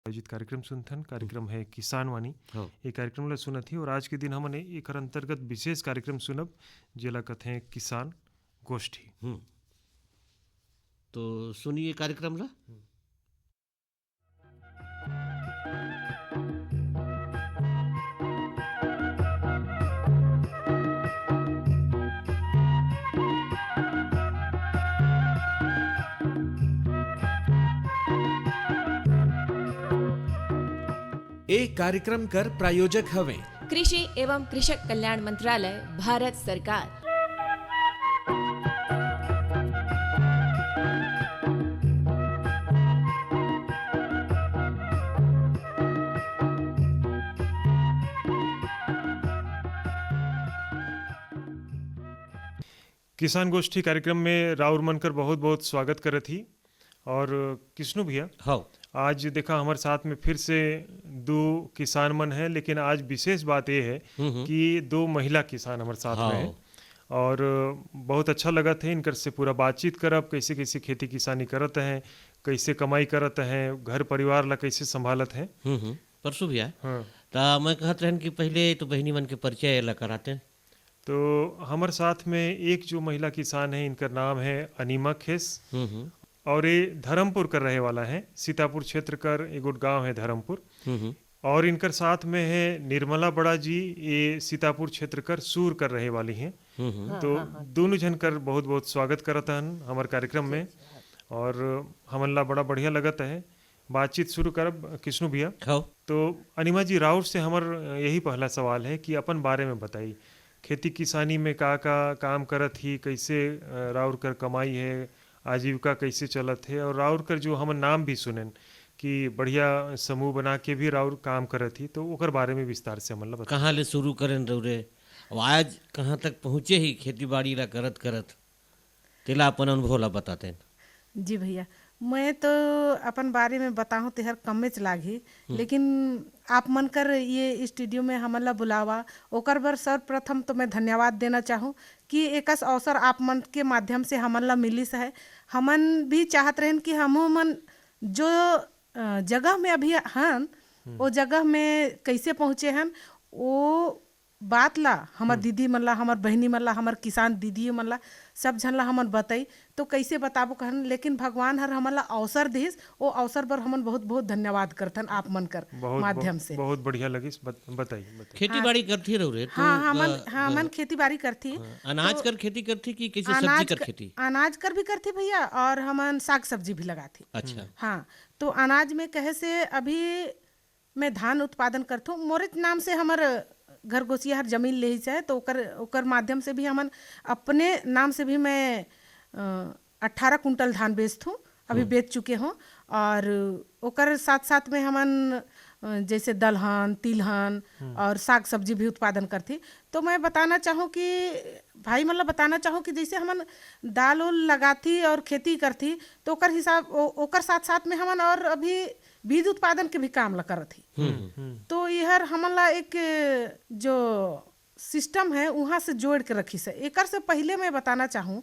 आयोजित कार्यक्रम सुनथन। कार्यक्रम है किसान वाणी। हाँ। ये कार्यक्रम ला सुनत ही और आज के दिन हमने एक अंतर्गत विशेष कार्यक्रम सुनब जेला कथे किसान गोष्ठी। तो सुनिए कार्यक्रम ला। एक कार्यक्रम कर प्रायोजक हवे कृषि एवं कृषक कल्याण मंत्रालय, भारत सरकार। किसान गोष्ठी कार्यक्रम में राउर मनकर बहुत बहुत स्वागत करत ही। और किष्णु भैया, हाँ, आज देखा हमारे साथ में फिर से दो किसान मन है, लेकिन आज विशेष बात ये है कि दो महिला किसान हमारे साथ में है और बहुत अच्छा लगा था इनकर से पूरा बातचीत करब, कैसे कैसे खेती किसानी करत हैं, कैसे कमाई करत हैं, घर परिवार ला कैसे संभालत हैं। परसों भी आए। हाँ, तो मैं कहत रहन कि पहले तो बहनी मन के परिचय ला कराते हैं। तो हमारे साथ में एक जो महिला किसान है, इनका नाम है अनीमा खेस और ये धर्मपुर कर रहे वाला है। सीतापुर क्षेत्र कर एक गांव है धर्मपुर। और इनकर साथ में है निर्मला बड़ा जी, ये सीतापुर क्षेत्र कर सूर कर रहे वाली हैं। तो दोनों जन कर बहुत बहुत स्वागत करता है हमारे कार्यक्रम में और हमला बड़ा बढ़िया लगता है। बातचीत शुरू करब किष्णु भैया। हाँ, तो अनिमा जी, राउर से हमार यही पहला सवाल है कि अपन बारे में बताई, खेती किसानी में का काम करत ही, कैसे राउर कर कमाई है, आजीविका कैसे चलत है, और राउर कर जो हम नाम भी सुनेन कि बढ़िया समूह बना के भी राउर काम करत ही, तो ओकर बारे में विस्तार से हमला बता। कहाँ ले शुरू करें रौरे, अब आज कहाँ तक पहुँचे ही खेती बाड़ी ला करत करत, तेला अपन अनुभव ला बताते हैं। जी भैया, मैं तो अपन बारे में बताऊं तेहर कम लागी, लेकिन आप मन कर ये स्टूडियो में हमला बुलावा, ओकर बर सर्वप्रथम तो मैं धन्यवाद देना चाहूँ कि एक अवसर आप मन के माध्यम से हमला मिलिस है। हमन भी चाहत रहन कि हम मन जो जगह में अभी हन वो जगह में कैसे पहुँचे हन, वो बात ला हमार दीदी मन ला, हमार बहनी मन ला, हमार किसान दीदी मन ला, सब झन ला हमन बताई तो कैसे बताबो कहन। लेकिन भगवान हर हमन ला अवसर देस, वो अवसर पर हमन बहुत बहुत धन्यवाद करथन आप मन कर माध्यम से। बहुत बढ़िया लगी, बताई। खेती बाड़ी करती रौरे तो? हमन खेती बाड़ी करती। अनाज कर खेती करती कि कैसे सब्जी कर खेती? अनाज कर भी करती भैया और हमन साग सब्जी भी लगाती। अच्छा। हाँ, तो अनाज में कहे से अभी मैं धान उत्पादन करथूँ। मोरे नाम से हमार घर गोसिया हर जमीन ले है, तो ओकर माध्यम से भी हमन अपने नाम से भी मैं 18 कुंटल धान बेचथूँ, अभी बेच चुके हों। और ओकर साथ साथ में हमन जैसे दलहन, तिलहन और साग सब्जी भी उत्पादन करती। तो मैं बताना चाहूँ कि भाई मतलब बताना चाहूँ कि जैसे हमन दाल उल लगाती और खेती करती, तो ओकर हिसाब ओकर साथ साथ में हमन और अभी बीज उत्पादन के भी काम ला करत ही। तो यहर हमन ला एक जो सिस्टम है वहाँ से जोड़ के रखी से। एकर से पहले मैं बताना चाहूँ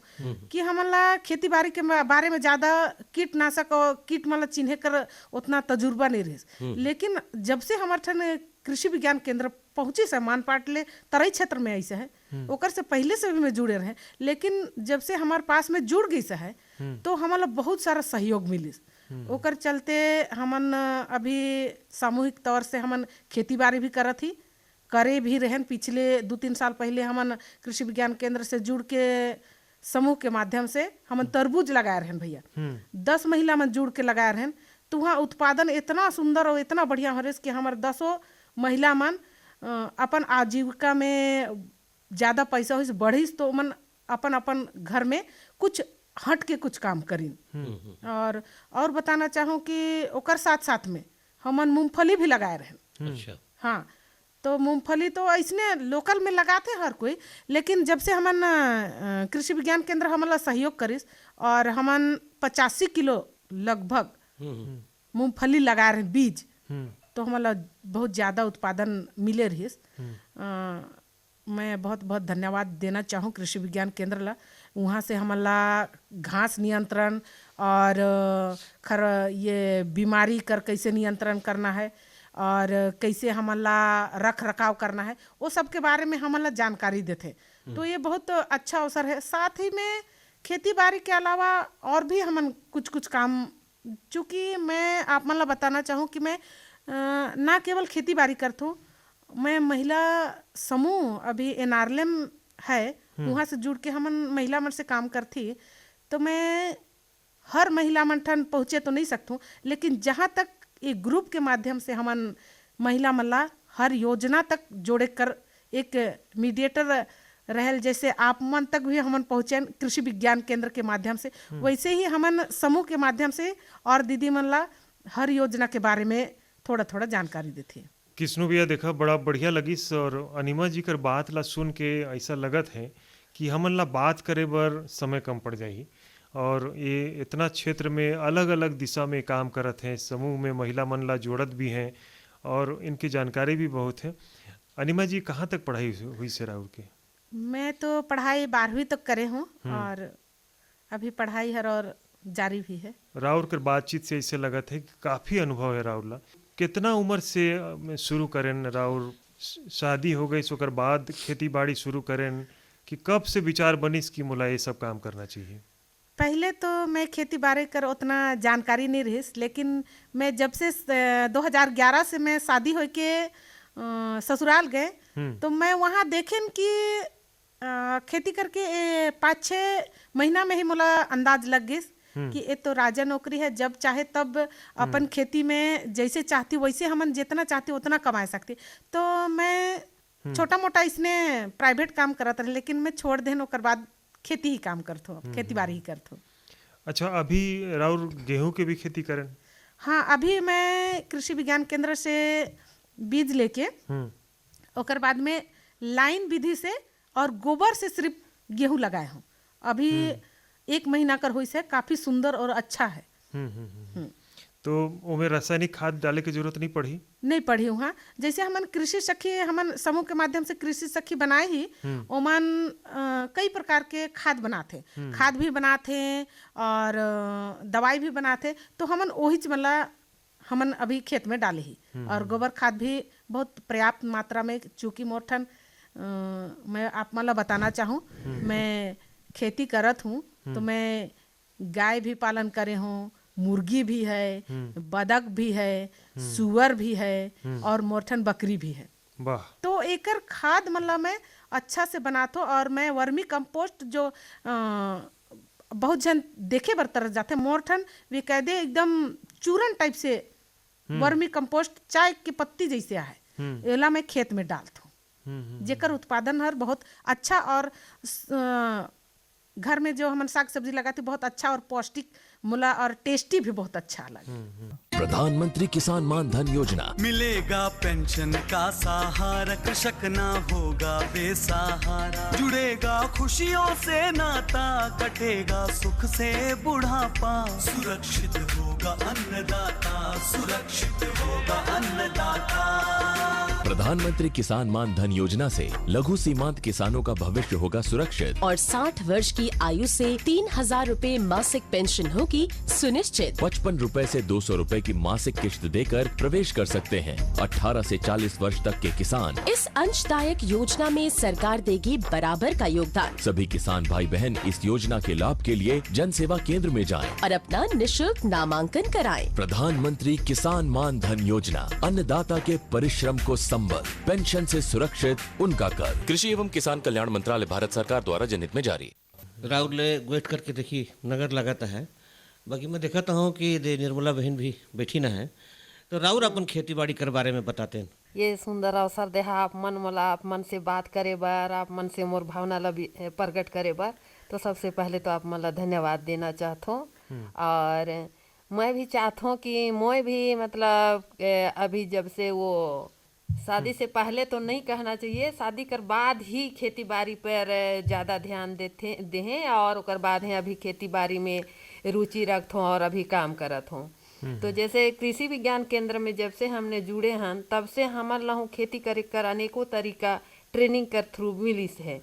कि हमन ला खेती बाड़ी के बारे में ज़्यादा कीटनाशक और कीट मतलब चिन्हे कर उतना तजुर्बा नहीं रही। लेकिन जब से हमारे ठन कृषि विज्ञान केंद्र पहुँची से मानपाट ले तराई क्षेत्र में ऐसे है, ओकर से पहले से भी मैं जुड़े रहे। लेकिन जब से हमारे पास में जुड़ गई से है तो हमन ला बहुत सारा सहयोग मिली। ओकर चलते हमन अभी सामूहिक तौर से हमन खेती बाड़ी भी करत ही, करे भी रहन। पिछले 2-3 साल पहले हमन कृषि विज्ञान केंद्र से जुड़ के समूह के माध्यम से हमन तरबूज लगाए रहन भैया। 10 महिला मन जुड़ के लगाए रहन, तो वहाँ उत्पादन इतना सुंदर और इतना बढ़िया हो रहा कि हमारे 10 महिला मन अपन आजीविका में ज़्यादा पैसा हो बढ़िस, तो मन अपन अपन घर में कुछ हट के कुछ काम करीन। और बताना चाहूँ कि ओकर साथ साथ में हमन मूंगफली भी लगाए रहन। अच्छा। हाँ, तो मूंगफली तो ऐसने लोकल में लगाते हर कोई, लेकिन जब से हमन कृषि विज्ञान केंद्र हमन सहयोग करिस और हमन 85 किलो लगभग मूंगफली लगा रहे बीज, तो हमन बहुत ज़्यादा उत्पादन मिले रहिस। मैं बहुत बहुत धन्यवाद देना चाहूँ कृषि विज्ञान केंद्र ला। वहाँ से हमन ला घास नियंत्रण और ये बीमारी कर कैसे नियंत्रण करना है और कैसे हमन ला रख रखाव करना है, वो सब के बारे में हमन ला जानकारी देते। तो ये बहुत अच्छा अवसर है। साथ ही में खेती बाड़ी के अलावा और भी हमन कुछ कुछ काम, चूँकि मैं आप मन ला बताना चाहूँ कि मैं ना केवल खेती बाड़ी करता हूँ, मैं महिला समूह अभी एनआरएलएम है, वहाँ से जुड़ के हमन महिला मन से काम करती। तो मैं हर महिला मन ठन पहुँचे तो नहीं सकता हूँ, लेकिन जहाँ तक एक ग्रुप के माध्यम से हमन महिला मन ला हर योजना तक जोड़े कर एक मीडिएटर रहल, जैसे आप मन तक भी हमन पहुँचे कृषि विज्ञान केंद्र के माध्यम से, वैसे ही हमन समूह के माध्यम से और दीदी मन ला हर योजना के बारे में थोड़ा थोड़ा जानकारी देती है। किस्नु भैया देखा बड़ा बढ़िया लगिस, और अनिमा जी कर बात ला सुन के ऐसा लगत है कि हमन ला बात करे बर समय कम पड़ जाही, और ये इतना क्षेत्र में अलग अलग दिशा में काम करत हैं, समूह में महिला मन ला जोड़त भी हैं और इनकी जानकारी भी बहुत है। अनिमा जी कहाँ तक पढ़ाई हुई से राहुल के? मैं तो पढ़ाई 12वीं तक करे हूँ और अभी पढ़ाई हर और जारी भी है। राहुल कर बातचीत से ऐसे लगत है कि काफ़ी अनुभव है राहुल ला। कितना उम्र से शुरू करें राहुल? शादी हो गई सोकर बाद खेती बाड़ी शुरू करें कि कब से विचार बनिस कि मोला ये सब काम करना चाहिए? पहले तो मैं खेती बाड़ी कर उतना जानकारी नहीं रही, लेकिन मैं जब से 2011 से मैं शादी हो के ससुराल गए तो मैं वहाँ देखें कि खेती करके 5-6 महीना में ही मोला अंदाज लग गई कि ये तो राजा नौकरी है, जब चाहे तब अपन खेती में जैसे चाहती वैसे हमन जितना चाहती उतना कमा सकती। तो मैं छोटा मोटा इसने प्राइवेट काम करत रहे, लेकिन मैं छोड़ देन, ओकर बाद खेती ही काम करता हूँ, खेती बाड़ी ही करता हूँ। अच्छा, अभी राउर गेहूं के भी खेती करें? हाँ, अभी मैं कृषि विज्ञान केंद्र से बीज लेके ओकर बाद में लाइन विधि से और गोबर से सिर्फ गेहूं लगाए हूँ। अभी 1 महीना कर हुई से काफी सुंदर और अच्छा है। तो उसमें रासायनिक खाद डाले की जरूरत नहीं पड़ी? नहीं पड़ी हूँ। हाँ, जैसे हमन कृषि सखी, हमन समूह के माध्यम से कृषि सखी बनाए ही, ओमन कई प्रकार के खाद बनाते, खाद भी बनाते और दवाई भी बनाते। तो हमन वही मतलब हमन अभी खेत में डाले ही, और गोबर खाद भी बहुत पर्याप्त मात्रा में। चूँकि मोरठन मैं आप मतलब बताना चाहूँ, मैं खेती करत हूँ तो मैं गाय भी पालन करे हूँ, मुर्गी भी है, बदक भी है, सुअर भी है और मोरठन बकरी भी है। वाह! तो एकर खाद मतलब मैं अच्छा से बनाता हूँ। और मैं वर्मी कंपोस्ट जो बहुत जन देखे बर तरस जाते, मोरठन वे कह दे एकदम चूरन टाइप से वर्मी कंपोस्ट चाय की पत्ती जैसे है, एला मैं खेत में डालता हूँ, जेकर उत्पादन हर बहुत अच्छा, और घर में जो हम साग सब्जी लगाते बहुत अच्छा और पौष्टिक मुला और टेस्टी भी बहुत अच्छा लगे। प्रधानमंत्री किसान मान धन योजना, मिलेगा पेंशन का सहारा, कृषक ना होगा बेसहारा, जुड़ेगा खुशियों से नाता, कटेगा सुख से बुढ़ापा, सुरक्षित होगा अन्नदाता, सुरक्षित होगा अन्नदाता। प्रधानमंत्री किसान मान धन योजना से लघु सीमांत किसानों का भविष्य होगा सुरक्षित, और 60 वर्ष की आयु से 3,000 रूपए मासिक पेंशन होगी सुनिश्चित। 55 रूपए से 200 रूपए की मासिक किश्त देकर प्रवेश कर सकते हैं 18 से 40 वर्ष तक के किसान। इस अंशदायक योजना में सरकार देगी बराबर का योगदान। सभी किसान भाई बहन इस योजना के लाभ के लिए जन सेवा केंद्र में जाएं और अपना निशुल्क नामांकन कराएं। प्रधानमंत्री किसान मान धन योजना, अन्नदाता के परिश्रम को संबल, पेंशन से सुरक्षित उनका कर। कृषि एवं किसान कल्याण मंत्रालय, भारत सरकार द्वारा जनहित में जारी। राउर ले वेट करके देखी नगर लगाता है। बाकी मैं देखता हूँ कि निर्मला बहन भी बैठी ना है, तो राउर अपन खेती बाड़ी कर बारे में बताते हैं। ये सुंदर अवसर देहा आप मन मोला आप मन से बात करे बार, आप मन से मोर भावना ला प्रकट करे बार, तो सबसे पहले तो आप मन ला धन्यवाद देना चाहता हूँ। और मैं भी चाहता हूँ कि मैं भी मतलब अभी जब से वो शादी से पहले तो नहीं कहना चाहिए, शादी कर बाद ही खेती बाड़ी पर ज़्यादा ध्यान दें और उसके बाद है अभी खेती बाड़ी में रुचि रखत हूँ और अभी काम करत हूँ। तो जैसे कृषि विज्ञान केंद्र में जब से हमने जुड़े हैं, तब से हमार लहू खेती करे कर अनेकों तरीका ट्रेनिंग कर थ्रू मिलिस है।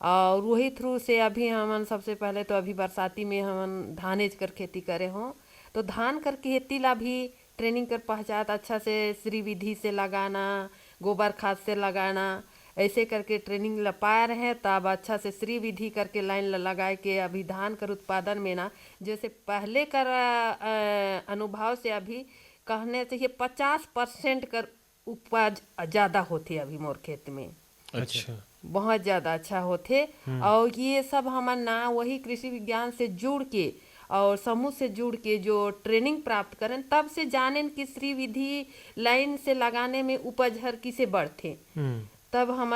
और वही थ्रू से अभी हमन सबसे पहले तो अभी बरसाती में हमन धानेज कर खेती करे हों, तो धान कर खेती ला भी ट्रेनिंग कर पहचात अच्छा से श्री विधि से लगाना, गोबर खाद से लगाना, ऐसे करके ट्रेनिंग ला पाए रहे। तब अच्छा से श्री विधि करके लाइन लगाए के अभी धान कर उत्पादन में ना जैसे पहले कर अनुभव से अभी कहने चाहिए 50% कर उपज ज़्यादा होते अभी मोर खेत में। अच्छा, बहुत ज़्यादा अच्छा होते। और ये सब हमार ना वही कृषि विज्ञान से जुड़ के और समूह से जुड़ के जो ट्रेनिंग प्राप्त करें, तब से जानें कि श्री विधि लाइन से लगाने में उपज हर किसे बढ़ते। तब हम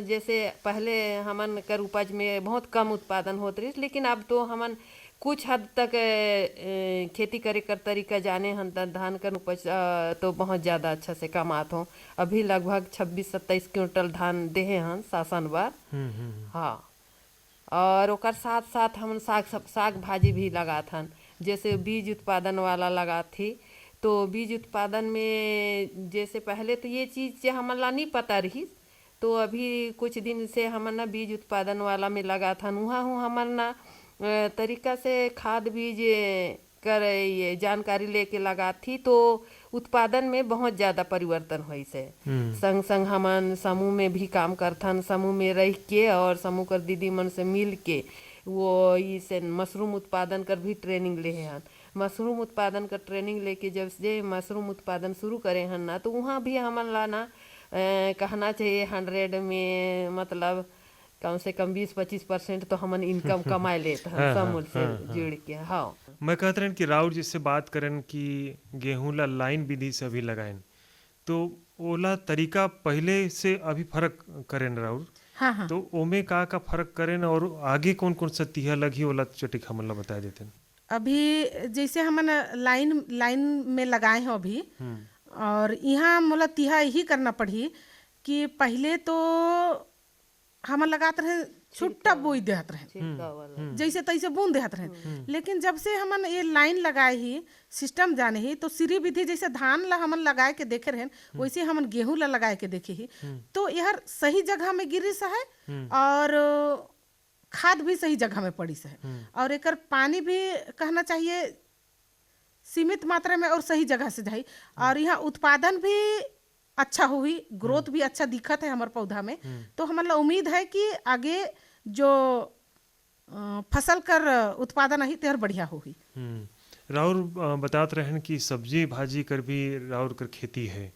जैसे पहले हमन कर उपज में बहुत कम उत्पादन होते रही, लेकिन अब तो हमन कुछ हद तक खेती करे कर तरीका जाने हन, धान कर उपज तो बहुत ज़्यादा अच्छा से कमात हो। अभी लगभग 26-27 क्विंटल धान देहे हन शासन बार। हाँ, और ओकर साथ साथ हम साग भाजी भी लगात हन, जैसे बीज उत्पादन वाला लगात थी। तो बीज उत्पादन में जैसे पहले तो ये चीज़ से हमला नहीं पता रही, तो अभी कुछ दिन से हमन ना बीज उत्पादन वाला में लगा था। वहाँ हूँ हमन ना तरीका से खाद बीज कर ये जानकारी लेके लगा थी, तो उत्पादन में बहुत ज़्यादा परिवर्तन हुई से। संग संग हमन समूह में भी काम करथन, समूह में रह के और समूह कर दीदी मन से मिल के वो इसे मशरूम उत्पादन कर भी ट्रेनिंग ले हन। मशरूम उत्पादन कर ट्रेनिंग लेके जब से मशरूम उत्पादन शुरू करे हन ना, तो वहाँ भी हमन ला ना कहना चाहिए 100 में मतलब कम से कम 20-25% तो हमन इनकम कमाए लेते हैं समूह से जुड़ के। हाँ, मैं कहते रहे कि राउर जिससे बात करें कि गेहूं ला लाइन विधि से अभी लगाएं, तो ओला तरीका पहले से अभी फर्क करें राउर। हाँ। तो ओमे का फर्क करें और आगे कौन कौन सा तिहा लगी ओला चटिक हमन ला बता देते हैं। अभी जैसे हमन लाइन में लगाए हैं अभी, और यहाँ मोला तिहा यही करना पड़ी कि पहले तो हमन लगाते रहे छुट्टा बोई देहत रहे, जैसे तैसे बूंद देहत रहे। लेकिन जब से हमन ये लाइन लगाए ही, सिस्टम जाने ही, तो श्री विधि जैसे धान ला हमन लगाए के देखे रहे वैसे हमन गेहूं ला लगाए के देखे ही, तो यह सही जगह में गिरी सा है और खाद भी सही जगह में पड़ी सा है, और एकर पानी भी कहना चाहिए सीमित मात्रा में और सही जगह से जाई। और यहाँ उत्पादन भी अच्छा हुई, ग्रोथ भी अच्छा दिखत है हमारे पौधा में। तो हमारा उम्मीद है कि आगे जो फसल कर उत्पादन है तेहर बढ़िया होगी। राउर बतात रहन कि सब्जी भाजी कर भी राउर कर खेती है,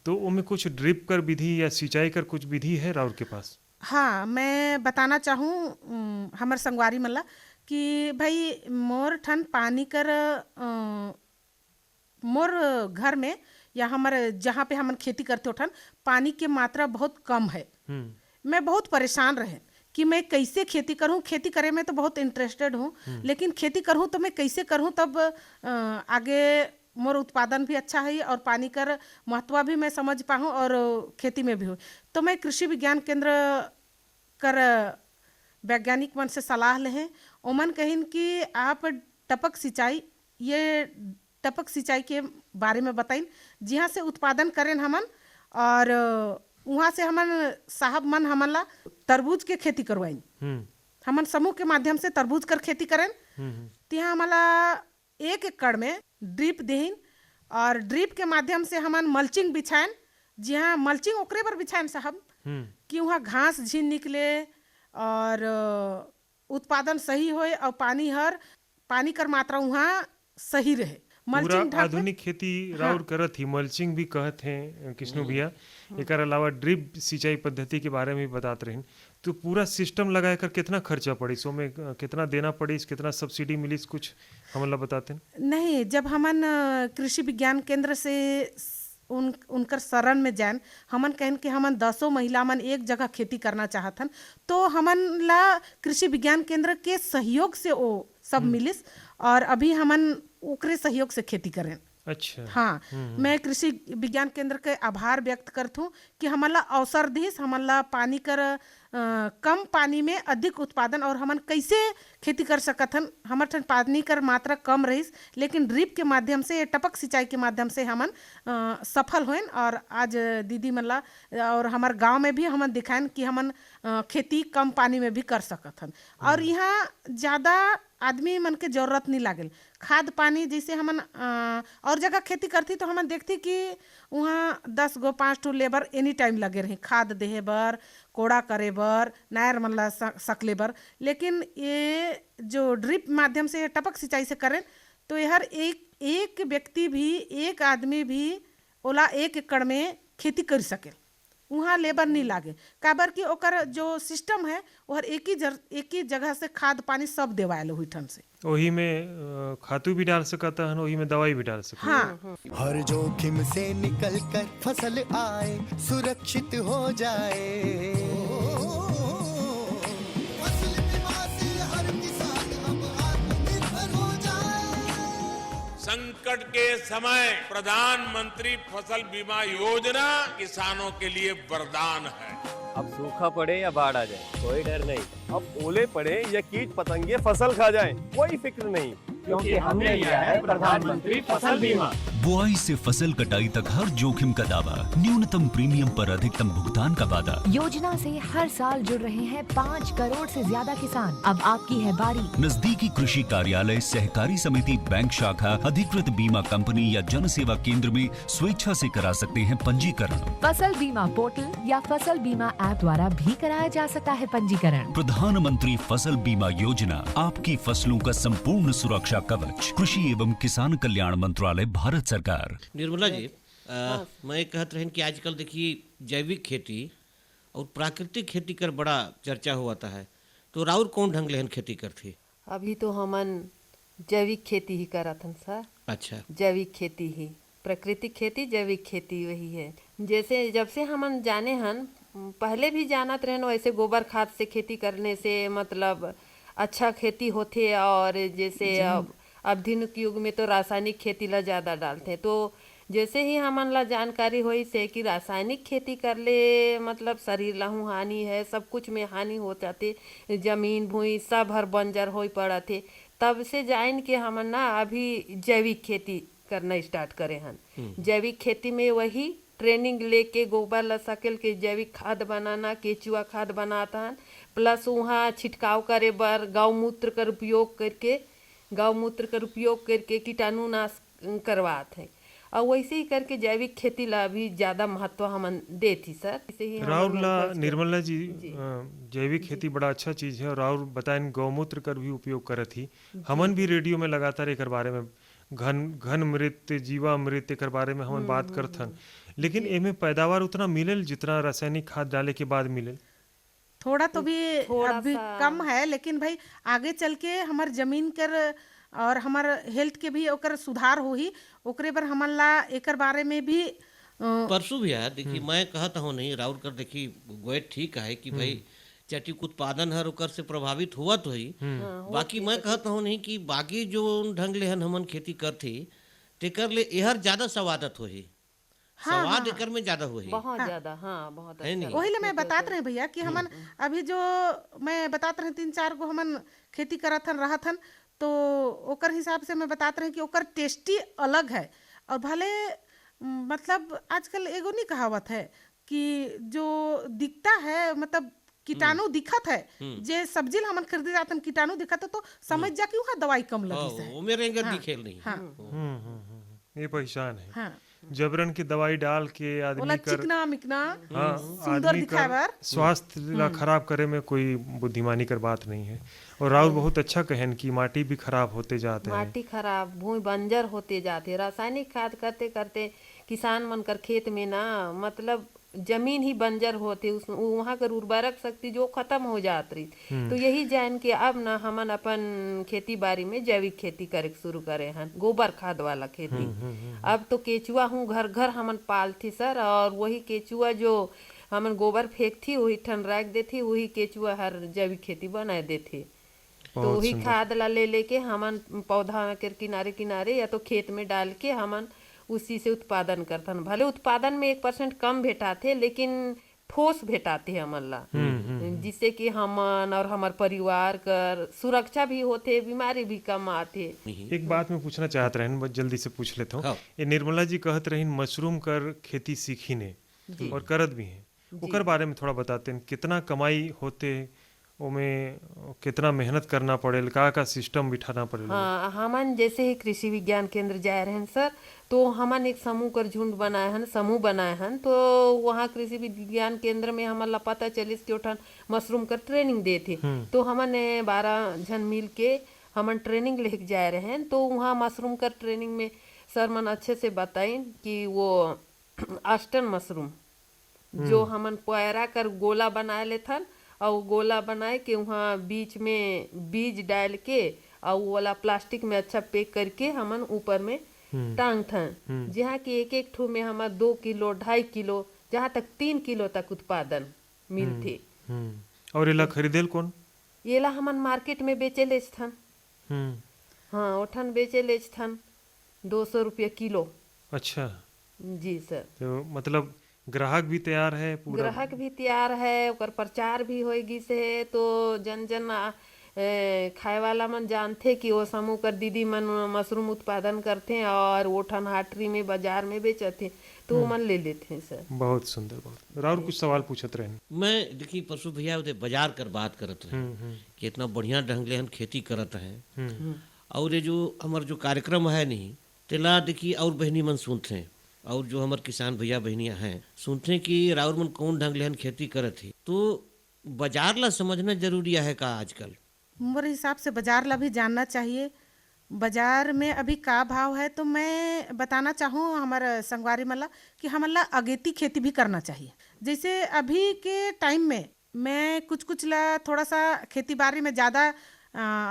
तो उनमें कुछ ड्रिप कर विधि या सिंचाई कर कुछ विधि है राउर के पास? हाँ, मैं बताना चाहूँ हमारे संगवारी मल्ला कि भाई मोर ठन पानी कर मोर घर में या हमारे जहाँ पे हम खेती करते हो ठन पानी की मात्रा बहुत कम है। मैं बहुत परेशान रहे कि मैं कैसे खेती करूँ। खेती करे में तो बहुत इंटरेस्टेड हूँ, लेकिन खेती करूँ तो मैं कैसे करूँ तब आगे मोर उत्पादन भी अच्छा है और पानी कर महत्व भी मैं समझ पाऊँ और खेती में भी हो। तो मैं कृषि विज्ञान केंद्र कर वैज्ञानिक मन से सलाह लें, ओमन कहिन कि आप टपक सिंचाई के बारे में बताइन, जहाँ से उत्पादन करें हमन, और वहाँ से हमन साहब मन हमन ला तरबूज के खेती करवाइन। हमन समूह के माध्यम से तरबूज कर खेती करें। तिहाँ हमारा 1 एकड़ में ड्रिप देहिन, और ड्रिप के माध्यम से हमन मल्चिंग बिछाएं। जहाँ मल्चिंग ओकरे पर बिछाएं साहब कि वहाँ घास झीन निकले और उत्पादन सही होए और पानी कर मात्रा वहाँ सही रहे। पूरा आधुनिक खेती राउर करत ही, मल्चिंग भी कहत हैं कृष्णु भैया। एक अलावा ड्रिप सिंचाई पद्धति के बारे में बताते रहें, तो पूरा सिस्टम लगाए कर कितना खर्चा पड़ी, सो में कितना देना पड़ी, कितना सब्सिडी मिली, कुछ हमला बताते हैं? नहीं, जब हमन कृषि विज्ञान केंद्र से उनकर शरण में जान, हमन कहन कि हमन 10 महिला मन एक जगह खेती करना चाहतन, तो हमन ला कृषि विज्ञान केंद्र के सहयोग से वो सब मिलिस, और अभी हमन ओकरे सहयोग से खेती करें। अच्छा। हाँ, मैं कृषि विज्ञान केंद्र के आभार व्यक्त करत हूँ कि हमन ला अवसर दिस, हमन ला पानी कर कम पानी में अधिक उत्पादन और हमन कैसे खेती कर सकत हन। हमर ठन पानी कर मात्रा कम रहीस, लेकिन ड्रिप के माध्यम से, टपक सिंचाई के माध्यम से हमन सफल होइन और आज दीदी मन ला और हमार गांव में भी हमन दिखाएन कि हमन खेती कम पानी में भी कर सकत हन। और यहाँ ज़्यादा आदमी मन के जरूरत नहीं लागेल। खाद पानी जैसे हमन और जगह खेती करती तो हमन देखती कि वहाँ 10 गो 5 ठो लेबर एनी टाइम लगे रही, खाद देहे बर, कोड़ा करे बर, नायर मन ला सकले बर। लेकिन ये जो ड्रिप माध्यम से, टपक सिंचाई से करें तो हर एक व्यक्ति भी, एक आदमी भी ओला 1 एकड़ में खेती कर सके, वहाँ लेबर नहीं लागे। काबर कि ओकर जो सिस्टम है वो हर एक ही जगह से खाद पानी सब देवायल हुई ठन से। वही में खातू भी डाल सकता है, वही में दवाई भी डाल सकता है। हाँ, हर जोखिम से निकल कर फसल आए, सुरक्षित हो जाए। फसल बीमा से हर किसान अब आत्मनिर्भर हो जाए। संकट के समय प्रधानमंत्री फसल बीमा योजना किसानों के लिए वरदान है। अब सूखा पड़े या बाढ़ आ जाए कोई डर नहीं, अब ओले पड़े या कीट पतंगे फसल खा जाए कोई फिक्र नहीं, क्योंकि हमने लिया है प्रधानमंत्री फसल बीमा। बुआई से फसल कटाई तक हर जोखिम का दावा, न्यूनतम प्रीमियम पर अधिकतम भुगतान का वादा। योजना से हर साल जुड़ रहे हैं 5 करोड़ से ज्यादा किसान। अब आपकी है बारी। नजदीकी कृषि कार्यालय, सहकारी समिति, बैंक शाखा, अधिकृत बीमा कंपनी या जन सेवा केंद्र में स्वेच्छा से करा सकते हैं पंजीकरण। फसल बीमा पोर्टल या फसल बीमा ऐप द्वारा भी कराया जा सकता है पंजीकरण। प्रधानमंत्री फसल बीमा योजना, आपकी फसलों का संपूर्ण सुरक्षा कवच। कृषि एवं किसान कल्याण मंत्रालय, भारत सरकार। निर्मला जी, मैं कहत रहन कि आजकल देखिए जैविक खेती और प्राकृतिक खेती कर बड़ा चर्चा हुआ है, तो राउर कौन ढंग लेहन खेती करती? अभी तो हमन जैविक खेती ही करत हन सर। अच्छा, जैविक खेती ही, प्राकृतिक खेती, जैविक खेती वही है। जैसे जब से हमन जाने हन, पहले भी जानत रहन, वैसे गोबर खाद से खेती करने से मतलब अच्छा खेती होते। और जैसे अब आधुनिक युग में तो रासायनिक खेती ला ज़्यादा डालते, तो जैसे ही हमन ला जानकारी हुई से कि रासायनिक खेती कर ले मतलब शरीर लहू हानि है, सब कुछ में हानि हो जाते, जमीन भूमि सब हर बंजर हो पड़ा थे। तब से जान के हमन ना अभी जैविक खेती करना स्टार्ट करे हन। जैविक खेती में वही ट्रेनिंग लेके गोबर ला सकेल के जैविक खाद बनाना, केचुआ खाद बनाता हन, प्लस वहाँ छिटकाव करे बर गौमूत्र का उपयोग करके कीटाणुनाश करवाते हैं। और वैसे ही करके जैविक खेती ला भी ज्यादा महत्व हम देती सर। राउर ला निर्मला जी, जैविक खेती बड़ा अच्छा चीज है। और राउर बताएं गौमूत्र कर भी उपयोग करत ही, हमन भी रेडियो में लगातार एक बारे में घन मृत, जीवामृत एक बारे में हम बात करथन। लेकिन एमे पैदावार उतना मिलेल जितना रासायनिक खाद डाले के बाद मिलेल? थोड़ा तो भी अभी कम है, लेकिन भाई आगे चल के हमार जमीन कर और हमार हेल्थ के भी ओकर सुधार होही, ओकरे बर हमन ला एकर बारे में भी परसों भी है। देखिए मैं कहता हूँ नहीं, राउर कर देखिए गोए ठीक है कि भाई चटिक उत्पादन हर ओकर से प्रभावित हुआ तो ही, बाकी मैं कहता हूँ नहीं कि बाकी जो ढंग ले हमन खेती करती तेकर ले एहर ज्यादा स्वादत होही। हाँ, स्वाद एकर में ज्यादा हुई, बहुत ज्यादा। हाँ, बहुत है नहीं? वही ले मैं बतात रहे भैया कि हमन अभी जो मैं बतात रहे 3-4 गो हमन खेती करत हन रहत हन, तो ओकर हिसाब से मैं बतात रहे कि ओकर टेस्टी अलग है। और भले मतलब आजकल एगो नहीं कहावत है कि जो दिखता है मतलब कीटाणु दिखत है, जे सब्जी हमन खरीदे जाते हैं कीटाणु दिखत है तो समझ जा कि वहाँ दवाई कम लगी है। वो मेरे अंदर दिखेल नहीं। ये पहचान है। हाँ, जबरन की दवाई डाल के आदमी कर चिकना मिकना सुंदर आदमी कर स्वास्थ्य ला खराब करे में कोई बुद्धिमानी कर बात नहीं है। और राहुल बहुत अच्छा कहन कि माटी भी खराब होते जाते हैं, माटी खराब, भूमि बंजर होते जाते। रासायनिक खाद करते करते किसान मन कर खेत में ना मतलब जमीन ही बंजर होते, उस वहाँ कर उर्वरक शक्ति जो खत्म हो जात रही। तो यही जान के अब ना हमन अपन खेती बाड़ी में जैविक खेती करे शुरू करे हैं, गोबर खाद वाला खेती। अब तो केचुआ हूँ घर घर हमन पालती सर, और वही केचुआ जो हमन गोबर फेंकती वही ठन रख देती, वही केचुआ हर जैविक खेती बना देती। तो वही खाद ला ले लेके हमन पौधा के किनारे किनारे या तो खेत में डाल के हमन उसी से उत्पादन करथन। भले उत्पादन में 1% कम भेटाथे लेकिन ठोस भेटाथे हमन ला, जिससे कि हमन और हमार परिवार कर सुरक्षा भी होते, बीमारी भी कम आथे। एक बात मैं पूछना चाहत रहन, बस जल्दी से पूछ लेता हूँ। ये निर्मला जी कहत रहीन मशरूम कर खेती सीखी ने और करत भी हैं, ओकर बारे में थोड़ा बताते हैं। कितना कमाई होते ओमें, कितना मेहनत करना पड़ेल, का सिस्टम बिठाना पड़ेल? हाँ, हमन जैसे ही कृषि विज्ञान केंद्र जाए रहन सर, तो हमन एक समूह कर झुंड बनाए हन, समूह बनाए हन। तो वहाँ कृषि विज्ञान केंद्र में हमन ला पता चलिस कि उठन मशरूम कर ट्रेनिंग दे थे। तो हमन 12 जन मिल के हमन ट्रेनिंग लेके जाए रहे हैं। तो वहाँ मशरूम कर ट्रेनिंग में सर मन अच्छे से बताइन कि वो अस्टन मशरूम जो हमन पैरा कर गोला बनाए लेथन, और गोला बनाए के वहाँ बीच में बीज डाल के और वो वाला प्लास्टिक में अच्छा पैक करके हमन ऊपर में टांग थन, जहाँ की एक एक ठो में हमार 2 किलो 2.5 किलो जहाँ तक 3 किलो तक उत्पादन मिलते। और इला खरीदेल कौन? ये ला हमन मार्केट में बेचे ले थन। हाँ, उठन बेचे ले थन 200 रुपया किलो। अच्छा जी सर। तो मतलब ग्राहक भी तैयार है पूरा? ग्राहक भी तैयार है, ओकर प्रचार भी होएगी से, तो जन जन खाए वाला मन जानते कि वो समूह कर दीदी मन मशरूम उत्पादन करते और वो ठन हाटरी में बाजार में बेचते, तो वो मन ले लेते हैं सर। बहुत सुंदर। बहुत और कुछ सवाल पूछत रहे? मैं देखिए परसों भैया उधर बाजार कर बात करत रहे कि इतना बढ़िया ढंग ले हम खेती करत हैं, और ये जो हमार जो कार्यक्रम है नहीं तेला देखिए और बहनी मन सुनते हैं, और जो हमारे किसान भैया बहनियां हैं सुनते हैं कि राउर मन कौन ढंग ले खेती करत है। तो बाजार ला समझना जरूरी है का आजकल? मेरे हिसाब से बाजार ला भी जानना चाहिए, बाजार में अभी का भाव है। तो मैं बताना चाहूँ हमारे संगवारी मला कि हमला अगेती खेती भी करना चाहिए। जैसे अभी के टाइम में मैं कुछ ला थोड़ा सा खेती बाड़ी में ज़्यादा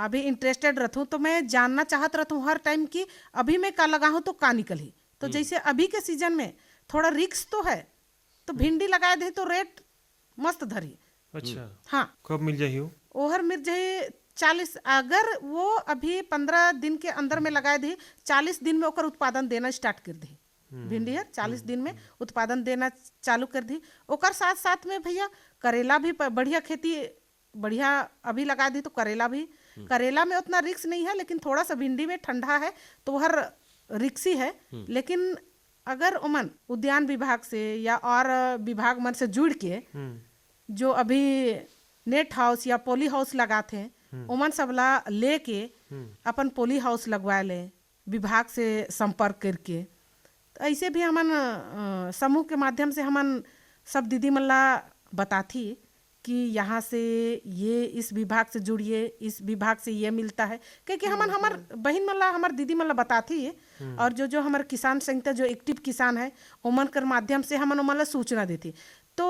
अभी इंटरेस्टेड रहूँ, तो मैं जानना चाहत रहूँ हर टाइम कि अभी मैं का लगा हूँ तो का निकली। तो जैसे अभी के सीजन में थोड़ा रिक्स तो है, तो भिंडी लगाए दे तो रेट मस्त धरी। अच्छा। हाँ, कब मिल जाही? ओहर मिल जाही 40, अगर वो अभी 15 दिन के अंदर में लगाए दी, 40 दिन में ओकर उत्पादन देना स्टार्ट कर दी। भिंडी है 40 दिन में उत्पादन देना चालू कर दी। ओकर साथ साथ में भैया करेला भी बढ़िया खेती, बढ़िया अभी लगा दी। तो करेला भी, करेला में उतना रिक्स नहीं है, लेकिन थोड़ा सा भिंडी में ठंडा है तो हर रिक्सी है। लेकिन अगर उमन उद्यान विभाग से या और विभाग मन से जुड़ के जो अभी नेट हाउस या पोली हाउस लगाते हैं, उमन सबला लेके अपन पोली हाउस लगवा ले विभाग से संपर्क करके। तो ऐसे भी हमन समूह के माध्यम से हमन सब दीदी मन ला बताती कि यहाँ से ये इस विभाग से जुड़िए, इस विभाग से ये मिलता है, क्योंकि हमन हमार बहन मन ला हमार दीदी मन ला बताती है। और जो हमारे किसान संगठन जो एक्टिव किसान है उमन कर माध्यम से हमन उमन ला सूचना देती। तो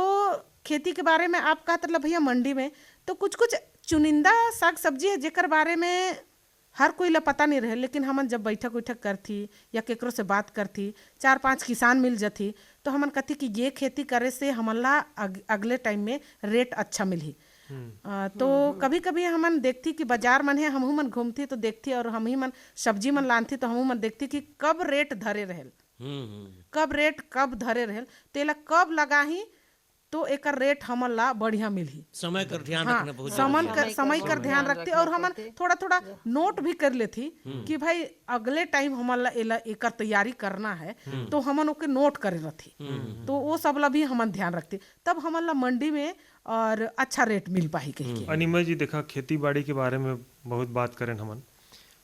खेती के बारे में आप कहते मतलब भैया मंडी में तो कुछ चुनिंदा साग सब्जी है जेकर बारे में हर कोई ला पता नहीं रहे, लेकिन हमन जब बैठक उठक करती या केकरो से बात करती, 4-5 किसान मिल जाती, तो हमन कहती कि ये खेती करे से हमन ला अगले टाइम में रेट अच्छा मिली। तो कभी कभी हमन देखती कि बाजार मन है, हमहू मन घूमती तो देखती, और हम ही मन सब्जी मन लानती तो हमहू मन देखती कि कब रेट धरे रहेल, कब धरे रहेल, तेला कब लगाही तो एक रेट हमन ला बढ़िया मिली। समय कर ध्यान रखना बहुत समय कर ध्यान रखते, और हमन थोड़ा नोट भी कर लेती कि भाई अगले टाइम हमन ला एला एकर तैयारी करना है, तो हमन ओके नोट करे रहती। तो वो सब ला भी हमन ध्यान रखते, तब हमन ला मंडी में और अच्छा रेट मिल पाही कही। अनिमा जी देखा खेती बाड़ी के बारे में बहुत बात करें हमन,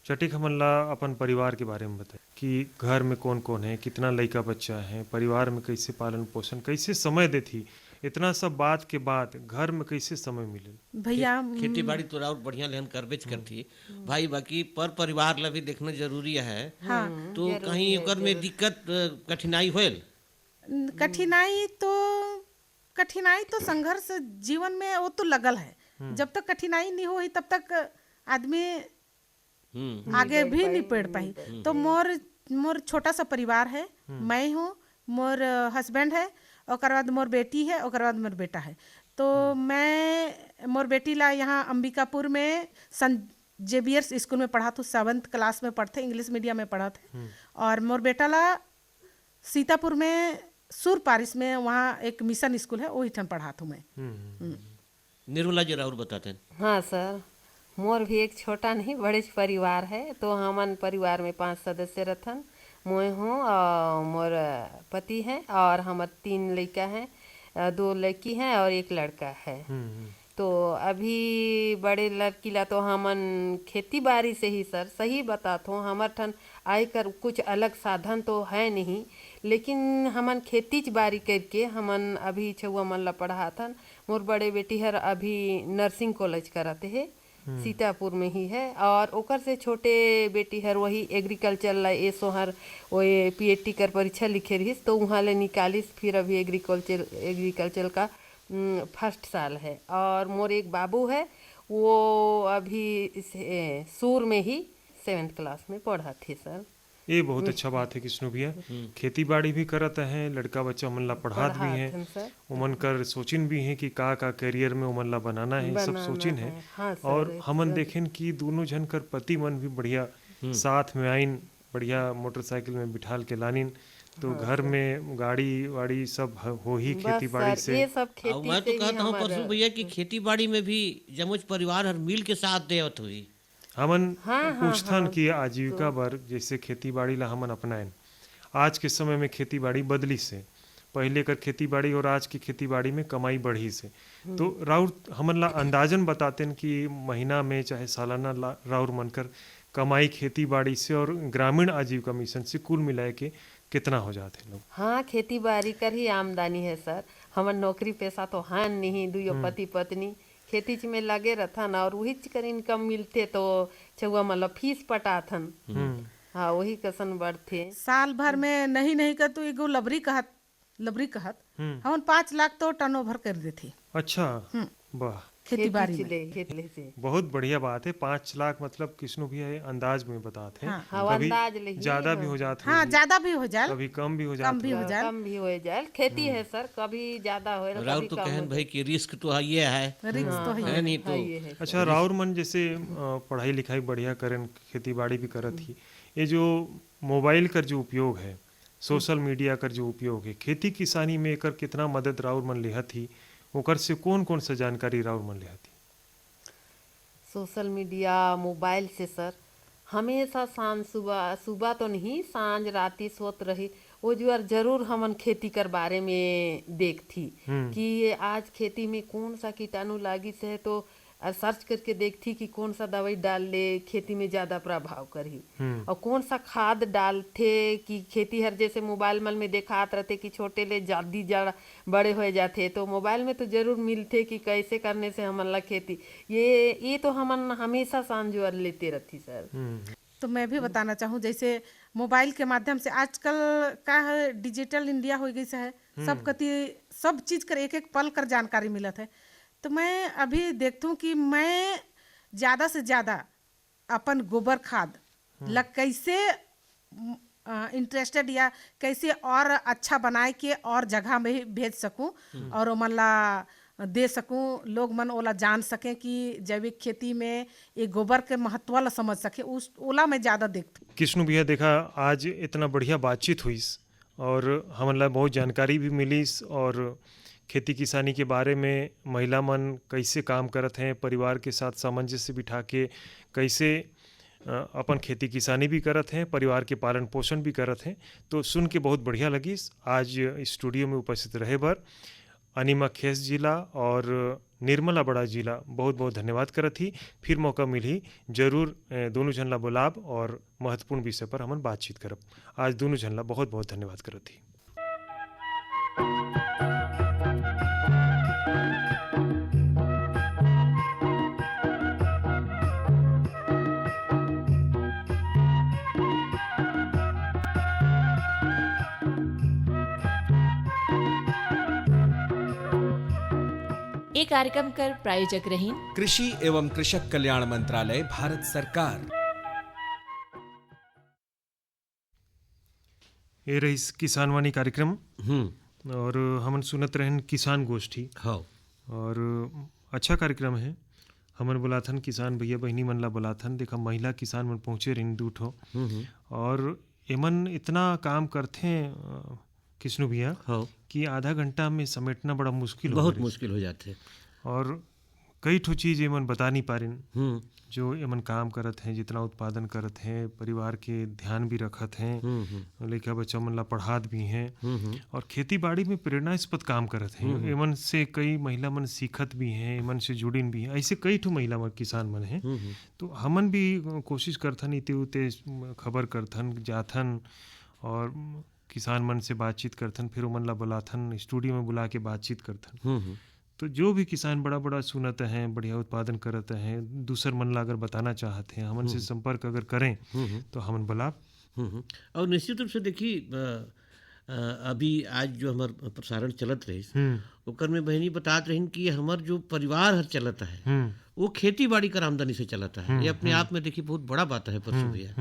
चटिक हमन ला अपन परिवार के बारे में बताए कि घर में कौन कौन है, कितना लड़का बच्चा है, परिवार में कैसे पालन पोषण, कैसे समय देती। इतना सब बात के बाद घर में कैसे समय मिले भैया? खेती बाड़ी तो और बढ़िया लेन करबेच करती भाई, बाकी पर परिवार ला भी देखना जरूरी है। हाँ, तो कहीं ओकर में दिक्कत कठिनाई होल? कठिनाई तो संघर्ष जीवन में वो तो लगल है। जब तक कठिनाई नहीं हो तब तक आदमी आगे भी नहीं बढ़ पाई। तो मोर छोटा सा परिवार है, मैं हूँ, मोर हस्बैंड है, और बाद मोर बेटी है, और बाद मोर बेटा है। तो मैं मोर बेटी ला यहाँ अंबिकापुर में संत जेवियर्स स्कूल में पढ़ा, तो 7th क्लास में पढ़ते, इंग्लिश मीडियम में पढ़ा थे। और मोर बेटा ला सीतापुर में सुर पारिस में वहाँ एक मिशन स्कूल है, वही ठन पढ़ात हूँ मैं। निर्मला जी राउर बताते हैं। हाँ सर, मोर भी एक छोटा नहीं बड़े परिवार है। तो हमन परिवार में 5 सदस्य रहथन। मैं हूँ और मोर पति हैं और हमार 3 लड़का हैं, 2 लड़की हैं और 1 लड़का है। तो अभी बड़े लड़की ला तो हमन खेती बाड़ी से ही सर, सही बताता हूँ, हमार ठन आय कर कुछ अलग साधन तो है नहीं, लेकिन हमन खेती बाड़ी करके हमन अभी छुआ मन ला पढ़ाथन। मोर बड़े बेटी हर अभी नर्सिंग कॉलेज कराते है, सीतापुर में ही है। और ओकर से छोटे बेटी हर वही एग्रीकल्चर ला सोहर वो PhD कर परीक्षा लिखे रही, तो वहाँ ले निकालिस। फिर अभी एग्रीकल्चर का फर्स्ट साल है। और मोर एक बाबू है, वो अभी सूर में ही 7th क्लास में पढ़ा थे सर। ये बहुत अच्छा बात है कृष्णु भैया, खेती बाड़ी भी करत हैं, लड़का बच्चा मन ला पढ़ात भी हैं, उमन कर सोचिन भी हैं कि का करियर में उमन ला बनाना है, सब सोचिन है। हाँ सर, और हमन देखें कि दोनों जन कर पति मन भी बढ़िया साथ में आइन, बढ़िया मोटरसाइकिल में बिठाल के लानिन, तो घर में गाड़ी वाड़ी सब हो ही खेती बाड़ी से। ये सब खेती मैं तो कहता हूँ परसू भैया कि खेती बाड़ी में भी जमुज परिवार हर मिल के साथ देवत हुई। हमन पूछथन कि आजीविका बर जैसे खेती बाड़ी ला हमन अपनाएं। आज के समय में खेती बाड़ी बदली से, पहले कर खेती बाड़ी और आज की खेती बाड़ी में कमाई बढ़ी से। तो राउर हमन ला अंदाजन बताते हैं कि महीना में चाहे सालाना राउर मनकर कमाई खेती बाड़ी से और ग्रामीण आजीविका मिशन से कुल मिलाए के कितना हो जाते हैं लोग? हाँ, खेती बाड़ी कर ही आमदनी है सर। हमन नौकरी पेशा तो हाँ नहीं, दुयो पति पत्नी खेती में लगे रहथन और वही कर इनकम मिलते तो चौवा मतलब फीस पटाथन। हाँ, वही कसन बढ़ते। साल भर में नहीं कर तो एगो लबरी कहत हम 5 लाख तो टर्नओवर कर देते। अच्छा, वाह, खेती बाड़ी में बहुत बढ़िया बात है। 5 लाख मतलब कृष्णु भी है अंदाज में बताते हैं। हाँ, कभी अंदाज ले ज्यादा भी हो जाता है, हाँ ज्यादा भी हो जाए, कभी कम भी हो जाता है, कम भी हो जाए। खेती है सर, कभी ज्यादा हो राउर तो कहन भाई कि रिस्क तो ये है, रिस्क तो है नहीं तो। अच्छा, राउर मन जैसे पढ़ाई लिखाई बढ़िया करें, खेती बाड़ी भी करत ही, ये जो मोबाइल का जो उपयोग है, सोशल मीडिया का जो उपयोग है, खेती किसानी में एकर कितना मदद राउर मन लेहत ही, ओकर से कौन कौन सा जानकारी राउर मन लेहत ही? सोशल मीडिया मोबाइल से सर हमेशा सांझ सुबह तो नहीं, सांझ राती सोत रही वो जो जरूर हमन खेती कर बारे में देखती कि ये आज खेती में कौन सा कीटाणु लागी से, तो सर्च करके देखती कि कौन सा दवाई डाल ले खेती में ज्यादा प्रभाव करी, और कौन सा खाद डालते कि खेती हर जैसे मोबाइल में देखात रहते कि छोटे ले जल्दी जड़ बड़े हो जाते, तो मोबाइल में तो जरूर मिलते कि कैसे करने से हमन ला खेती। ये तो हमन हमेशा सांझ लेते रहती सर। तो मैं भी बताना चाहूँ, जैसे मोबाइल के माध्यम से आजकल का है, डिजिटल इंडिया हो गई है, सब कति सब चीज कर एक पल कर जानकारी मिलत है। तो मैं अभी देखती हूँ कि मैं ज़्यादा से ज़्यादा अपन गोबर खाद ला कैसे इंटरेस्टेड या कैसे और अच्छा बनाए के और जगह में ही भेज सकूँ और ओमन ला दे सकूँ, लोग मन ओला जान सकें कि जैविक खेती में ये गोबर के महत्व ला समझ सके, उस ओला मैं ज़्यादा देखती हूँ। कृष्णु भैया, देखा आज इतना बढ़िया बातचीत हुई और हमन ला बहुत जानकारी भी मिली और खेती किसानी के बारे में महिला मन कैसे काम करत हैं, परिवार के साथ सामंजस्य बिठा के कैसे अपन खेती किसानी भी करत हैं, परिवार के पालन पोषण भी करत हैं। तो सुन के बहुत बढ़िया लगी। आज स्टूडियो में उपस्थित रहे बर अनिमा खेस जिला और निर्मला बड़ा जिला बहुत बहुत धन्यवाद करत ही। फिर मौका मिली जरूर दोनों जन ला बुलाब और महत्वपूर्ण विषय पर हमन बातचीत करब। आज दोनों जन ला बहुत बहुत धन्यवाद करत ही। ये कार्यक्रम कर प्रायोजक रही कृषि एवं कृषक कल्याण मंत्रालय, भारत सरकार। ये रही किसान वाणी कार्यक्रम और हमन सुनत रहन किसान गोष्ठी। हाँ, और अच्छा कार्यक्रम है। हमन बुलाथन किसान भैया बहनी मन ला बुलाथन। देखा महिला किसान मन पहुँचे रही 2 ठो और एमन इतना काम करते हैं किस्नु भैया कि आधा घंटा में समेटना बड़ा मुश्किल हो बहुत मुश्किल हो जाते हैं। और कई ठो चीज एमन बता नहीं पा रहे जो एमन काम करत हैं, जितना उत्पादन करत हैं, परिवार के ध्यान भी रखत हैं, लड़का बच्चा मन ला पढ़ात भी हैं और खेती बाड़ी में प्रेरणास्पद काम करत हैं। एमन से कई महिला मन सीखत भी हैं, एमन से जुड़िन भी हैं। ऐसे कई ठो महिला मन किसान मन हैं। तो हमन भी कोशिश करथन इते उते खबर करथन, जाथन और किसान मन से बातचीत करथन, फिर ओमन ला बुलाथन, स्टूडियो में बुला के बातचीत करथन। तो जो भी किसान बड़ा बड़ा सुनत हैं, बढ़िया उत्पादन करत हैं, दूसर मन ला अगर बताना चाहते हैं, हमन से संपर्क अगर करें तो हमन बुलाब। और निश्चित रूप से देखिए अभी आज जो हमार प्रसारण चलत रही ओकर में बहनी बतात रही कि हमार जो परिवार हर चलता है वो खेती बाड़ी कर आमदनी से चलता है। ये अपने आप में देखिए बहुत बड़ा बात है परसों भैया।